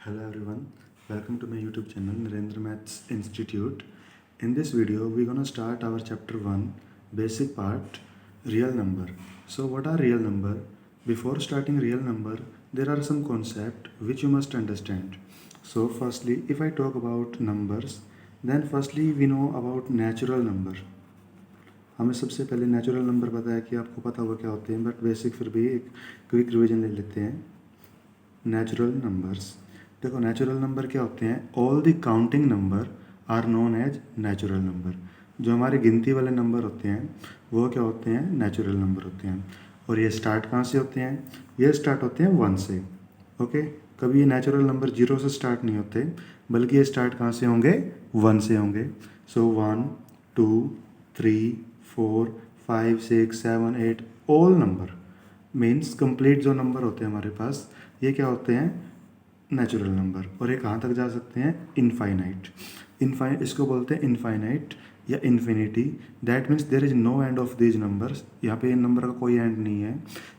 Hello everyone, welcome to my YouTube channel Narendra Maths Institute. In this video, we're gonna start our chapter 1, basic part, real number. So what are real number? Before starting real number, there are some concepts which you must understand. So firstly, if I talk about numbers, then firstly we know about natural number. हमें सबसे पहले natural number पता है कि आपको पता होगा क्या होते हैं, बट बेसिक फिर भी एक क्विक रिवीजन ले लेते हैं. नेचुरल नंबर्स, देखो नेचुरल नंबर क्या होते हैं. All the counting number are known as natural number. जो हमारे गिनती वाले नंबर होते हैं वो क्या होते हैं, नेचुरल नंबर होते हैं. और ये स्टार्ट कहाँ से होते हैं, ये स्टार्ट होते हैं 1 से. ओके, कभी ये नेचुरल नंबर 0 से स्टार्ट नहीं होते, बल्कि ये स्टार्ट कहाँ से होंगे, 1 से होंगे. सो 1 2 3 4 5 6 7 8 ऑल नंबर मीन्स कंप्लीट जो नंबर होते हैं हमारे पास, ये क्या होते हैं, नेचुरल नंबर. और ये कहाँ तक जा सकते हैं, इनफाइनाइट. इसको बोलते हैं इनफाइनाइट या infinity. That means there is no end of these numbers. यहाँ पे इन नंबर का कोई एंड नहीं है,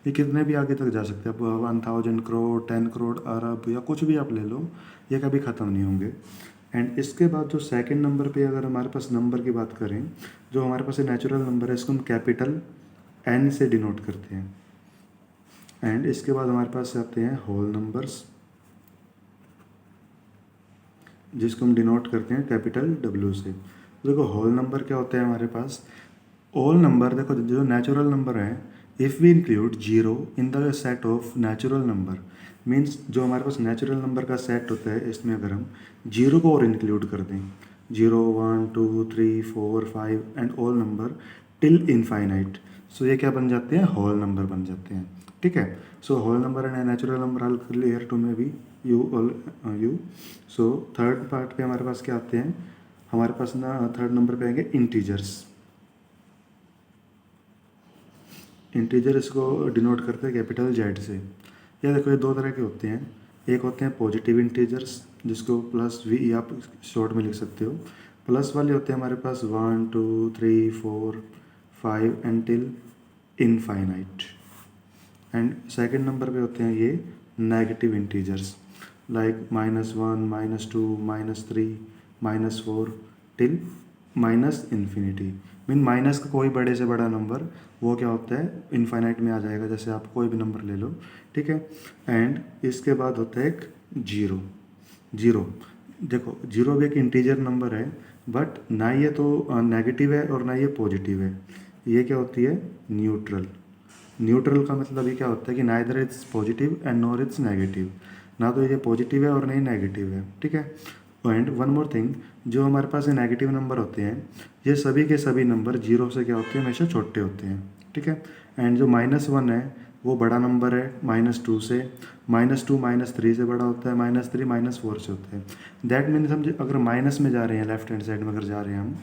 ये कितने भी आगे तक जा सकते हैं. अब 1000 करोड़ 10 करोड़ अरब या कुछ भी आप ले लो, ये कभी ख़त्म नहीं होंगे. एंड इसके बाद जो सेकंड नंबर पे अगर हमारे पास नंबर की बात करें, जो हमारे पास नेचुरल नंबर है इसको हम कैपिटल एन से डिनोट करते हैं. एंड इसके बाद हमारे पास आते हैं होल नंबर्स, जिसको हम डिनोट करते हैं कैपिटल डब्ल्यू से. देखो होल नंबर क्या होता है हमारे पास, ऑल नंबर. देखो जो नेचुरल नंबर है, if we include zero in the set of natural number, means जो हमारे पास नेचुरल नंबर का सेट होता है, इसमें अगर हम जीरो को और इंक्लूड कर दें, 0 1 2 3 4 5 and all number till infinite, so ये क्या बन जाते हैं, होल नंबर बन जाते हैं. ठीक है. So whole number and natural number all clear to maybe you all you. So third part पे हमारे पास क्या आते हैं, हमारे पास ना थर्ड नंबर पे आएंगे इंटीजर्स. इंटीजर इसको डिनोट करते हैं कैपिटल जेड से. या देखो ये दो तरह के होते हैं. एक होते हैं पॉजिटिव इंटीजर्स, जिसको प्लस वी आप शॉर्ट में लिख सकते हो. प्लस वाले होते हैं हमारे पास 1 2 3 4 5 and till infinite. And second number पे होते हैं ये negative integers, like -1 -2 -3 -4 till minus infinity. Mean minus का कोई बड़े से बड़ा नंबर वो क्या होता है, इनफाइनाइट में आ जाएगा. जैसे आप कोई भी नंबर ले लो, ठीक है. एंड इसके बाद होता है एक जीरो. जीरो, देखो जीरो भी एक इंटीजर नंबर है, बट ना ये तो नेगेटिव है और ना ये पॉजिटिव है. ये क्या होती है, न्यूट्रल. न्यूट्रल का मतलब ये क्या होता है कि neither it's positive and nor it's negative. ना तो ये पॉजिटिव है और नहीं नेगेटिव है. ठीक है. एंड वन मोर थिंग, जो हमारे पास ये नेगेटिव नंबर होते हैं, ये सभी के सभी नंबर जीरो से क्या होते हैं, हमेशा छोटे होते हैं. ठीक है. एंड जो -1 है वो बड़ा नंबर है -2 से. -2 -3 से बड़ा होता है, -3 -4 से होता है. दैट मीन्स हम अगर माइनस में जा रहे हैं, लेफ्ट हैंड साइड में अगर जा रहे हैं हम,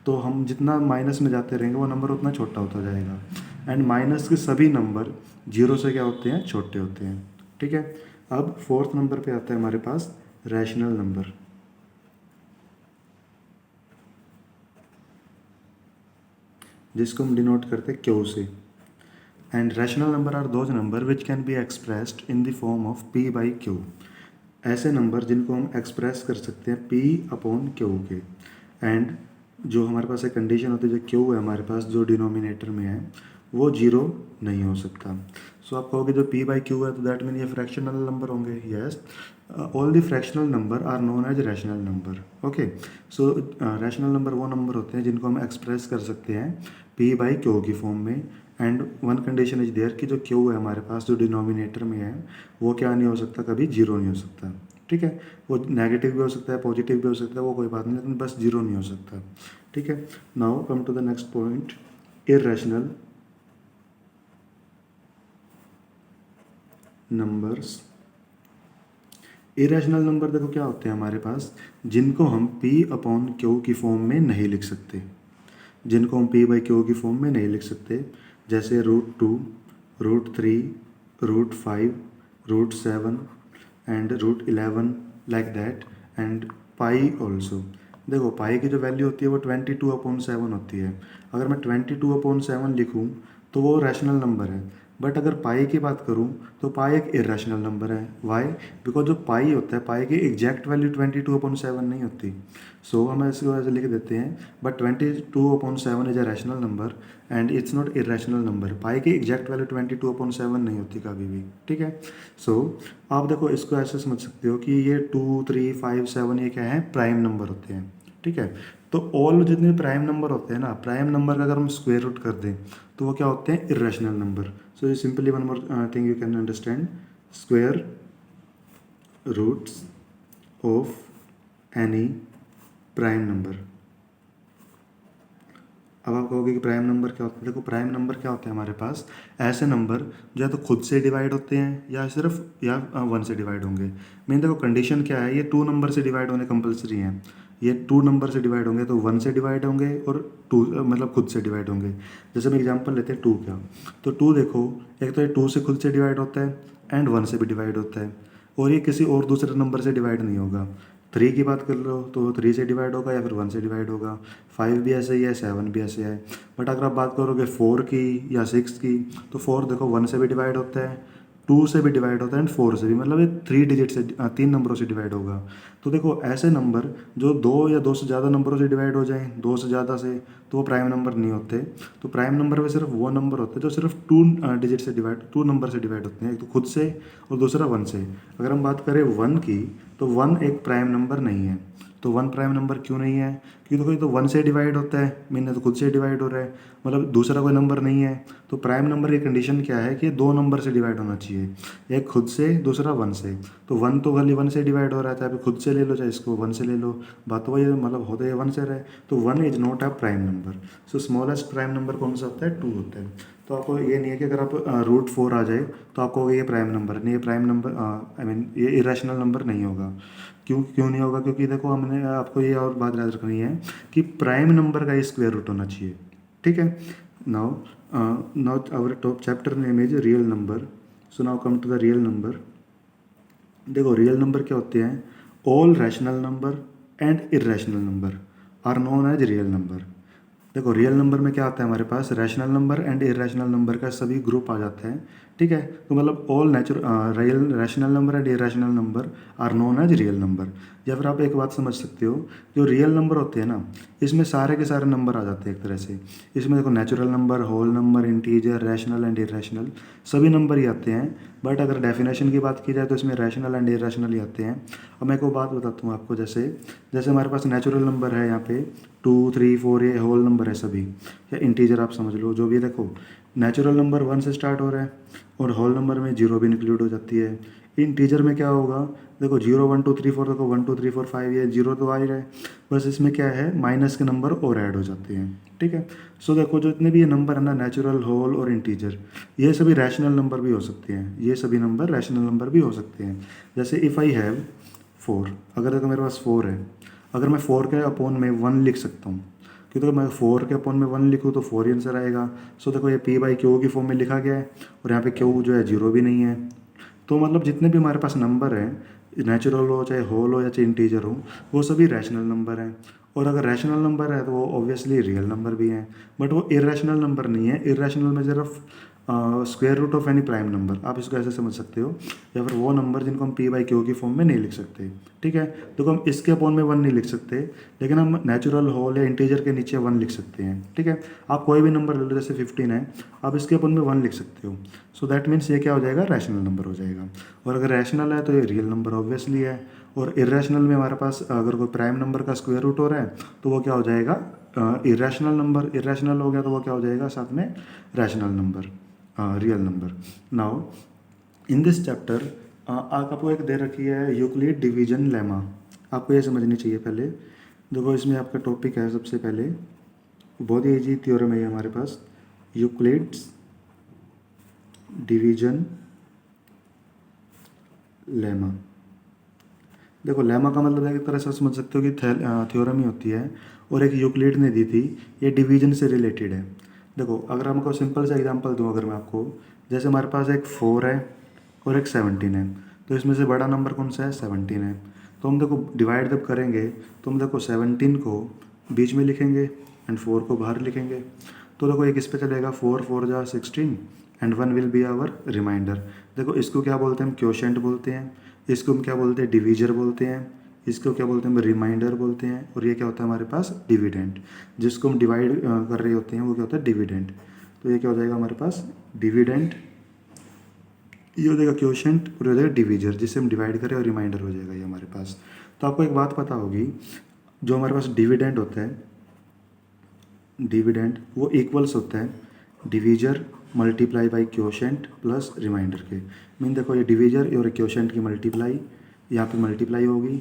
तो हम जितना माइनस में जाते रहेंगे वो नंबर उतना छोटा होता जाएगा. एंड माइनस के सभी नंबर जीरो से क्या होते हैं, छोटे होते हैं. ठीक है. अब फोर्थ नंबर पे आता है हमारे पास रैशनल नंबर, जिसको हम डिनोट करते हैं क्यू से. And rational number are those number which can be expressed in the form of p by Q. ऐसे नंबर जिनको हम एक्सप्रेस कर सकते हैं p अपॉन क्यू के. एंड जो हमारे पास एक कंडीशन होती है, जो क्यू है हमारे पास जो डिनोमिनेटर में है, वो जीरो नहीं हो सकता. सो आप कहोगे जो p बाई क्यू है तो दैट मीन ये फ्रैक्शनल नंबर होंगे. Yes, all the fractional number are known as rational number. Okay. So rational number वो नंबर होते हैं जिनको हम एक्सप्रेस कर सकते हैं p बाई क्यू की फॉर्म में. And one condition is there कि जो क्यू है हमारे पास जो डिनोमिनेटर में है, वो क्या नहीं हो सकता, कभी जीरो नहीं हो सकता. ठीक है. वो नेगेटिव भी हो सकता है, पॉजिटिव भी हो सकता है, वो कोई बात नहीं, लेकिन बस जीरो नहीं हो सकता. ठीक है. Now come to the next point, irrational numbers. Irrational number देखो क्या होते हैं हमारे पास, जिनको हम p अपॉन क्यू की फॉर्म में नहीं लिख सकते. जिनको हम p बाई क्यू की फॉर्म में नहीं लिख सकते, जैसे √2 √3 √5 √7 and √11 like that. And pi also. देखो पाई की जो वैल्यू होती है वो 22/7 होती है. अगर मैं 22/7 लिखूँ तो वो रैशनल नंबर है. बट अगर पाई की बात करूँ तो पाई एक इरेशनल नंबर है। वाई? बिकॉज जो पाई होता है, पाई की एग्जैक्ट वैल्यू 22/7 नहीं होती। सो हम इसको ऐसे लिख देते हैं, but 22/7 is a rational number and it's not irrational number. Pi की एग्जैक्ट वैल्यू 22/7 नहीं होती कभी भी, ठीक है। सो आप देखो इसको ऐसे समझ सकते हो कि ये 2, 3, 5, 7 ये क्या है, प्राइम नंबर होते हैं, ठीक है। तो ऑल जितने प्राइम नंबर होते हैं ना, प्राइम नंबर का अगर हम स्क्वायर रूट कर दें तो वो क्या होते हैं, irrational number. So simply one more thing you can understand, square roots of any prime number. अब आप कहोगे कि प्राइम नंबर क्या होता है। देखो प्राइम नंबर क्या होते हैं हमारे पास, ऐसे नंबर जो या तो खुद से डिवाइड होते हैं या सिर्फ या 1 से डिवाइड होंगे। मेन देखो कंडीशन क्या है, ये 2 नंबर से डिवाइड होने कंपलसरी हैं। ये 2 नंबर से डिवाइड होंगे तो 1 से डिवाइड होंगे और 2 मतलब खुद से डिवाइड होंगे। जैसे हम एग्जांपल लेते हैं 2 का, तो 2 देखो, एक तो ये 2 से खुद से डिवाइड होता है एंड 1 से भी डिवाइड होता है, और ये किसी और दूसरे नंबर से डिवाइड नहीं होगा। 3 की बात कर लो तो 3 से डिवाइड होगा या फिर 1 से डिवाइड होगा। 5 भी ऐसे ही है, 7 भी ऐसे है। बट अगर आप बात करोगे 4 की या 6 की, तो 4 देखो 1 से भी डिवाइड होता है, 2 से भी डिवाइड होता है एंड 4 से भी, मतलब ये 3 डिजिट से 3 नंबरों से डिवाइड होगा। तो देखो ऐसे नंबर जो 2 या 2 से ज़्यादा नंबरों से डिवाइड हो जाएं, 2 से ज़्यादा से, तो वो प्राइम नंबर नहीं होते। तो प्राइम नंबर में सिर्फ वो नंबर होते हैं जो सिर्फ 2 डिजिट से डिवाइड, 2 नंबर से डिवाइड होते हैं, एक तो खुद से और दूसरा 1 से। अगर हम बात करें 1 की, तो 1 एक प्राइम नंबर नहीं है। तो 1 प्राइम नंबर क्यों नहीं है, क्योंकि देखो ये तो 1 से डिवाइड होता है, मीन तो खुद से डिवाइड हो रहा है, मतलब दूसरा कोई नंबर नहीं है। तो प्राइम नंबर की कंडीशन क्या है कि 2 नंबर से डिवाइड होना चाहिए, एक खुद से, दूसरा 1 से। तो 1 तो खाली 1 से डिवाइड हो रहा है, चाहे खुद से ले लो चाहे इसको 1 से ले लो, बात तो वही है, मतलब होते 1 से रहे। तो 1 is not a prime number. So smallest prime number कौन सा होता है, 2 होता है। तो आपको ये नहीं है कि अगर आप √4 आ जाए तो आपको ये प्राइम नंबर नहीं, ये प्राइम नंबर आई मीन ये इरेशनल नंबर नहीं होगा। क्यों क्यों नहीं होगा, क्योंकि देखो हमने आपको ये और बात याद रखनी है कि प्राइम नंबर का स्क्वायर रूट होना चाहिए, ठीक है। Now now our top chapter name is real number. So now come to the real number. देखो रियल नंबर क्या होते हैं, all rational number and irrational number are known as real number. देखो real number में क्या आता है हमारे पास, rational number and irrational number का सभी ग्रुप आ जाता है, ठीक है। तो मतलब all real rational number and irrational number are known as real number. या फिर आप एक बात समझ सकते हो, जो रियल नंबर होते हैं ना, इसमें सारे के सारे नंबर आ जाते हैं एक तरह से। इसमें देखो natural number, whole number, integer, rational and irrational सभी नंबर ही आते हैं। बट अगर डेफिनेशन की बात की जाए तो इसमें रैशनल एंड इरेशनल ही आते हैं। अब मैं एक बात बताता हूँ आपको, जैसे जैसे हमारे पास नेचुरल नंबर है यहाँ पे 2, 3, 4, ये होल नंबर है सभी, या इंटीजर आप समझ लो जो भी। देखो नेचुरल नंबर 1 से स्टार्ट हो रहा है और होल नंबर में 0 भी इंक्लूड हो जाती है। इंटीजर में क्या होगा, देखो 0, 1, 2, 3, 4, देखो 1, 2, 3, 4, 5, ये 0 तो आ ही रहा है, बस इसमें क्या है माइनस के नंबर और ऐड हो जाते हैं, ठीक है। सो देखो जो इतने भी ये नंबर है ना, नेचुरल, होल और इंटीजर, ये सभी रैशनल नंबर भी हो सकते हैं, ये सभी नंबर रैशनल नंबर भी हो सकते हैं। जैसे इफ़ आई हैव 4, अगर देखो मेरे पास 4 है, अगर मैं 4 के अपॉन में 1 लिख सकता हूँ, क्योंकि मैं 4 के अपॉन में 1 लिखूँ तो 4 ही आंसर आएगा। सो देखो ये P/Q की फॉर्म में लिखा गया है और यहाँ पे Q जो है 0 भी नहीं है। तो मतलब जितने भी हमारे पास नंबर हैं, नेचुरल हो चाहे होल हो या चाहे इंटीजर हो, वो सभी रैशनल नंबर हैं। और अगर रैशनल नंबर है तो वो ऑब्वियसली रियल नंबर भी हैं, बट वो इरेशनल नंबर नहीं है। इरेशनल में सिर्फ square root of any prime number, आप इसको ऐसे समझ सकते हो, या फिर वो नंबर जिनको हम P/Q की फॉर्म में नहीं लिख सकते, ठीक है। देखो हम इसके अपॉन में 1 नहीं लिख सकते, लेकिन हम नेचुरल, होल या इंटीजर के नीचे 1 लिख सकते हैं, ठीक है। आप कोई भी नंबर ले लो, जैसे 15 है, आप इसके अपन में 1 लिख सकते हो। सो दैट मीन्स ये क्या हो जाएगा, रैशनल नंबर हो जाएगा। और अगर रैशनल है तो ये रियल नंबर ऑब्वियसली है। और इरेशनल में हमारे पास अगर कोई प्राइम नंबर का स्क्वायर रूट हो रहा है तो वो क्या हो जाएगा, इरेशनल नंबर। इरेशनल हो गया तो वो क्या हो जाएगा साथ में, rational number, real number. Now in this chapter आपको एक दे रखी है यूक्लिड डिवीजन लेमा, आपको ये समझनी चाहिए पहले। देखो इसमें आपका टॉपिक है सबसे पहले, बहुत ही ईजी थ्योरम है ये हमारे पास, यूक्लिड्स डिवीजन लेमा। देखो लेमा का मतलब है एक तरह से समझ सकते हो कि थ्योरम ही होती है, और एक यूक्लिड ने दी थी, ये डिवीजन से रिलेटेड है। देखो अगर हमको सिंपल सा एग्जांपल दूँ अगर मैं आपको, जैसे हमारे पास एक 4 है और एक 17 है, तो इसमें से बड़ा नंबर कौन सा है, 17 है। तो हम देखो डिवाइड जब करेंगे तो हम देखो 17 को बीच में लिखेंगे एंड 4 को बाहर लिखेंगे। तो देखो एक इस पे चलेगा, 4 4 जा 16 and 1 will be our remainder. देखो इसको क्या बोलते हैं हम, क्वोशेंट बोलते हैं, इसको हम क्या बोलते हैं, डिवीजर बोलते हैं, इसको क्या बोलते हैं हम, रिमाइंडर बोलते हैं, और ये क्या होता है हमारे पास, डिविडेंड। जिसको हम डिवाइड कर रहे होते हैं वो क्या होता है, डिविडेंड। तो ये क्या हो जाएगा हमारे पास, डिविडेंड, ये हो जाएगा क्वोशेंट, और हो जाएगा डिवीजर जिससे हम डिवाइड करें, और रिमाइंडर हो जाएगा ये हमारे पास। तो आपको एक बात पता होगी, जो हमारे पास डिविडेंड होता है, डिविडेंड वो इक्वल्स होता है divisor multiply by quotient plus remainder के। मीन देखो ये डिवीजर और क्वोशेंट की मल्टीप्लाई, यहाँ पे मल्टीप्लाई होगी,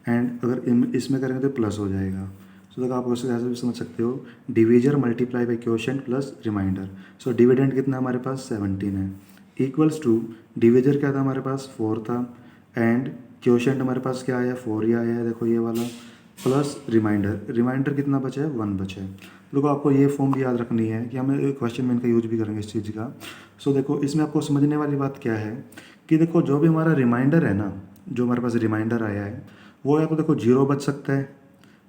एंड अगर इसमें करेंगे तो प्लस हो जाएगा। सो देखो आप उससे ऐसे भी समझ सकते हो, divisor multiply by quotient plus remainder. So dividend कितना हमारे पास 17 है, इक्वल्स टू डिवीजर क्या था हमारे पास 4 था, एंड क्वोशेंट हमारे पास क्या आया 4 ही आया है, देखो ये वाला, प्लस रिमाइंडर, रिमाइंडर कितना बचा है 1 बचा है। देखो आपको ये फॉर्म भी याद रखनी है कि हमें क्वेश्चन में इनका यूज भी करेंगे इस चीज़ का। सो देखो इसमें आपको समझने वाली बात क्या है कि देखो जो भी हमारा रिमाइंडर है ना, जो हमारे पास रिमाइंडर आया है वो या तो देखो 0 बच सकता है,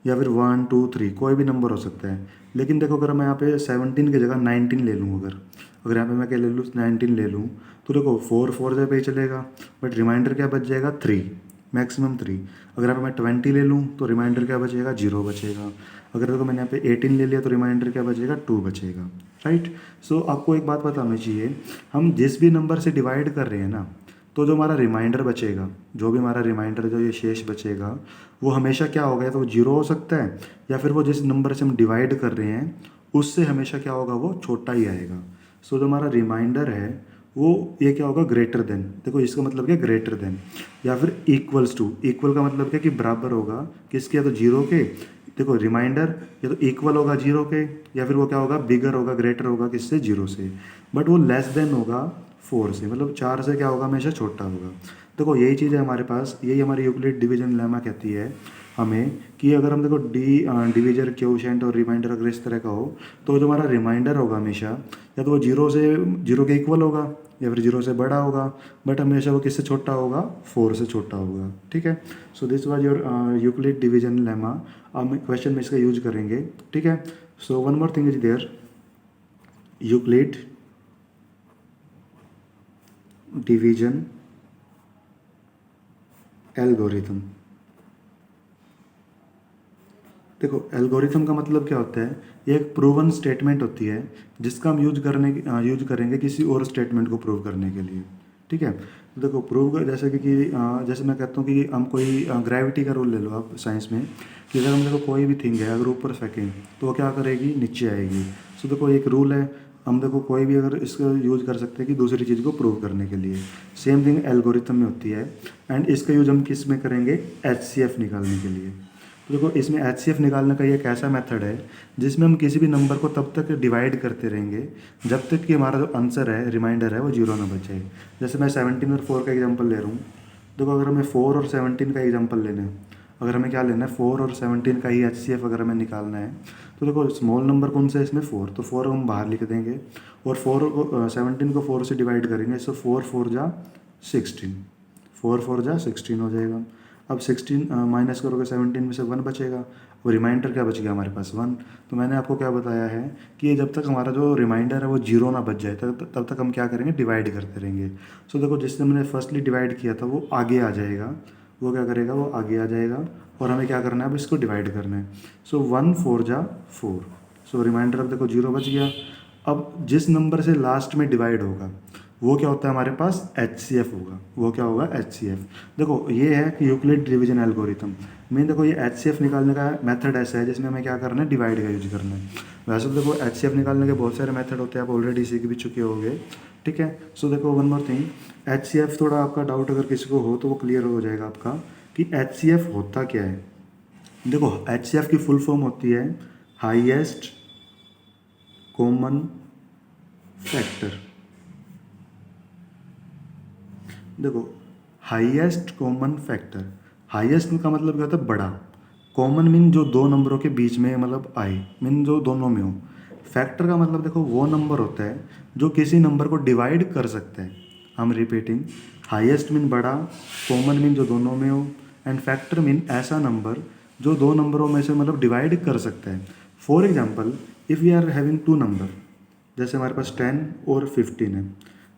या फिर 1 2 3 कोई भी नंबर हो सकता है। लेकिन देखो अगर मैं यहाँ पे 17 की जगह 19 ले लूँ, अगर यहाँ पे मैं क्या ले लूँ 19 ले लूँ, तो देखो 4 4 जगह पे ही चलेगा, बट रिमाइंडर क्या बच जाएगा 3, मैक्सिमम 3। अगर यहाँ पे मैं 20 ले लूँ तो रिमाइंडर क्या बचेगा 0 बचेगा। अगर देखो मैंने यहाँ पे 18 ले लिया तो रिमाइंडर क्या बचेगा 2 बचेगा, राइट। सो आपको एक बात पता होनी चाहिए, हम जिस भी नंबर से डिवाइड कर रहे हैं ना, तो जो हमारा रिमाइंडर बचेगा, जो भी हमारा रिमाइंडर जो ये शेष बचेगा, वो हमेशा क्या होगा, या तो वो 0 हो सकता है, या फिर वो जिस नंबर से हम डिवाइड कर रहे हैं उससे हमेशा क्या होगा, वो छोटा ही आएगा। सो जो हमारा रिमाइंडर है वो ये क्या होगा, ग्रेटर देन। देखो इसका मतलब क्या, ग्रेटर देन, या फिर इक्वल्स टू। इक्वल का मतलब क्या कि बराबर होगा किसके, या तो 0 के। देखो रिमाइंडर या तो इक्वल होगा 0 के, या फिर वो क्या होगा, बिगर होगा, ग्रेटर होगा किससे, 0 से, बट वो लेस देन होगा 4 से, मतलब 4 से क्या होगा, हमेशा छोटा होगा। देखो यही चीज़ है हमारे पास, यही हमारी यूक्लिड डिवीजन लेमा कहती है हमें कि अगर हम देखो डिवीजर क्वोशेंट और रिमाइंडर अगर इस तरह का हो, तो जो हमारा रिमाइंडर होगा हमेशा या तो वो 0 के इक्वल होगा, या फिर 0 से बड़ा होगा, बट हमेशा वो किससे छोटा होगा, 4 से छोटा होगा, ठीक है। So this was your Euclid division lemma. हम क्वेश्चन में इसका यूज करेंगे, ठीक है। So one more thing is there, Euclid division algorithm. देखो एल्गोरिथम का मतलब क्या होता है, ये एक प्रूवन स्टेटमेंट होती है जिसका हम यूज करेंगे किसी और स्टेटमेंट को प्रूव करने के लिए, ठीक है। तो देखो प्रूव जैसे कि जैसे मैं कहता हूँ कि हम कोई ग्रेविटी का रूल ले लो आप साइंस में, कि अगर हम देखो कोई भी थिंग है अगर ऊपर फेंकें तो वो क्या करेगी, नीचे आएगी। सो देखो एक रूल है, हम देखो कोई भी अगर इसका यूज़ कर सकते हैं कि दूसरी चीज़ को प्रूव करने के लिए। सेम थिंग एल्गोरिथम में होती है, एंड इसका यूज़ हम किस में करेंगे, HCF निकालने के लिए। तो देखो इसमें HCF निकालने का ये एक ऐसा मेथड है जिसमें हम किसी भी नंबर को तब तक डिवाइड करते रहेंगे जब तक कि हमारा जो आंसर है, रिमाइंडर है, वो 0 ना बच जाए। जैसे मैं 17 और 4 का एग्जांपल ले रहा हूँ। देखो अगर हमें 4 और 17 का एग्जांपल लेना है, अगर हमें क्या लेना है 4 और 17 का ही HCF अगर हमें निकालना है, तो देखो स्मॉल नंबर कौन सा है इसमें, 4, तो 4 हम बाहर लिख देंगे, और 17 को 4 से डिवाइड करेंगे, सो 4 4 जा 16, 4 4 जा 16 हो जाएगा। अब 16 माइनस करोगे 17 में से 1 बचेगा, वो रिमाइंडर क्या बच गया हमारे पास 1। तो मैंने आपको क्या बताया है कि ये जब तक हमारा जो रिमाइंडर है वो 0 ना बच जाए तब तक हम क्या करेंगे, डिवाइड करते रहेंगे। सो देखो जिसने मैंने फर्स्टली डिवाइड किया था वो आगे आ जाएगा, वो क्या करेगा, वो आगे आ जाएगा, और हमें क्या करना है, अब इसको डिवाइड करना है। सो 1 4 जा 4, सो रिमाइंडर अब देखो 0 बच गया। अब जिस नंबर से लास्ट में डिवाइड होगा वो क्या होता है हमारे पास, HCF होगा, वो क्या होगा, HCF। देखो ये है कि यूक्लिड डिवीजन एल्गोरिथम में, देखो ये HCF निकालने का मेथड ऐसा है जिसमें हमें क्या करना है, डिवाइड का यूज करना है। वैसे तो देखो HCF निकालने के बहुत सारे मेथड होते हैं, आप ऑलरेडी सीख भी चुके होंगे, ठीक है। सो देखो वन मोर थिंग, HCF थोड़ा आपका डाउट अगर किसी को हो तो वो क्लियर हो जाएगा आपका कि HCF होता क्या है। देखो HCF की फुल फॉर्म होती है हाईएस्ट कॉमन फैक्टर। देखो हाईएस्ट कॉमन फैक्टर, हाईएस्ट का मतलब क्या होता है, बड़ा। कॉमन मीन जो दो नंबरों के बीच में मतलब आए, मीन जो दोनों में हो। फैक्टर का मतलब देखो वो नंबर होता है जो किसी नंबर को डिवाइड कर सकता है। हम रिपीटिंग, हाईएस्ट मीन बड़ा, कॉमन मीन जो दोनों में हो, एंड फैक्टर मीन ऐसा नंबर जो दो नंबरों में से मतलब डिवाइड कर सकता है। For example if we are having 2 number, जैसे हमारे पास 10 और 15 है।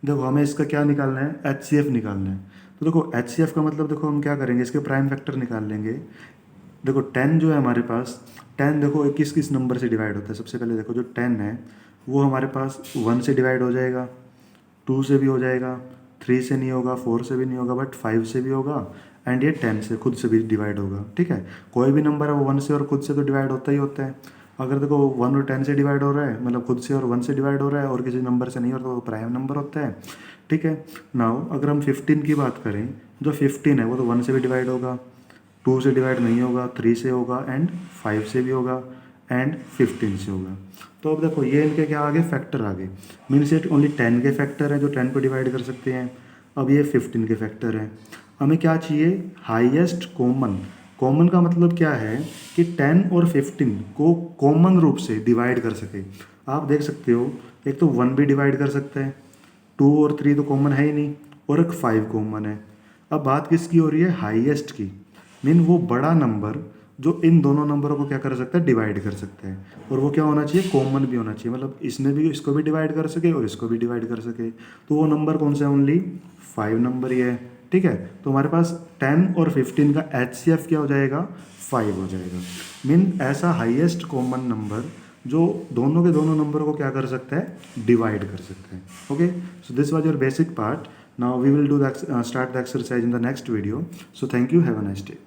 देखो हमें इसका क्या निकालना है, HCF निकालना है। तो देखो HCF का मतलब देखो हम क्या करेंगे, इसके प्राइम फैक्टर निकाल लेंगे। देखो 10 जो है हमारे पास, 10 देखो किस किस नंबर से डिवाइड होता है। सबसे पहले देखो जो 10 है वो हमारे पास 1 से डिवाइड हो जाएगा, 2 से भी हो जाएगा, 3 से नहीं होगा, 4 से भी नहीं होगा, बट 5 से भी होगा, एंड ये 10 से खुद से भी डिवाइड होगा। ठीक है, कोई भी नंबर है वो 1 से और खुद से तो डिवाइड होता ही होता है। अगर देखो 1 और 10 से डिवाइड हो रहा है, मतलब खुद से और 1 से डिवाइड हो रहा है और किसी नंबर से नहीं होता, तो वो प्राइम नंबर होता है। ठीक है, नाउ अगर हम 15 की बात करें, जो 15 है वो तो 1 से भी डिवाइड होगा, 2 से डिवाइड नहीं होगा, 3 से होगा, एंड 5 से भी होगा, एंड 15 से होगा। तो अब देखो ये इनके क्या आगे फैक्टर आगे, मीन्स ये ओनली 10 के फैक्टर है जो 10 को डिवाइड कर सकते हैं। अब ये 15 के फैक्टर हैं। हमें क्या चाहिए, हाईएस्ट कॉमन। कॉमन का मतलब क्या है कि 10 और 15 को कॉमन रूप से डिवाइड कर सके। आप देख सकते हो, एक तो 1 भी डिवाइड कर सकता है, 2 और 3 तो कॉमन है ही नहीं, और एक 5 कॉमन है। अब बात किसकी हो रही है, हाईएस्ट की। मीन वो बड़ा नंबर जो इन दोनों नंबरों को क्या कर सकता है, डिवाइड कर सकता है। और वो क्या होना चाहिए, कॉमन भी होना चाहिए, मतलब इसने भी इसको भी डिवाइड कर सके और इसको भी डिवाइड कर सके। तो वो नंबर कौन सा है, ओनली 5 नंबर ही है। ठीक है, तो हमारे पास 10 और 15 का HCF क्या हो जाएगा, 5 हो जाएगा। मीन ऐसा हाईएस्ट कॉमन नंबर जो दोनों के दोनों नंबर को क्या कर सकता है, डिवाइड कर सकता है। Okay, so this was your basic part. Now we will do the start the exercise in the next video. So thank you. Have a nice day.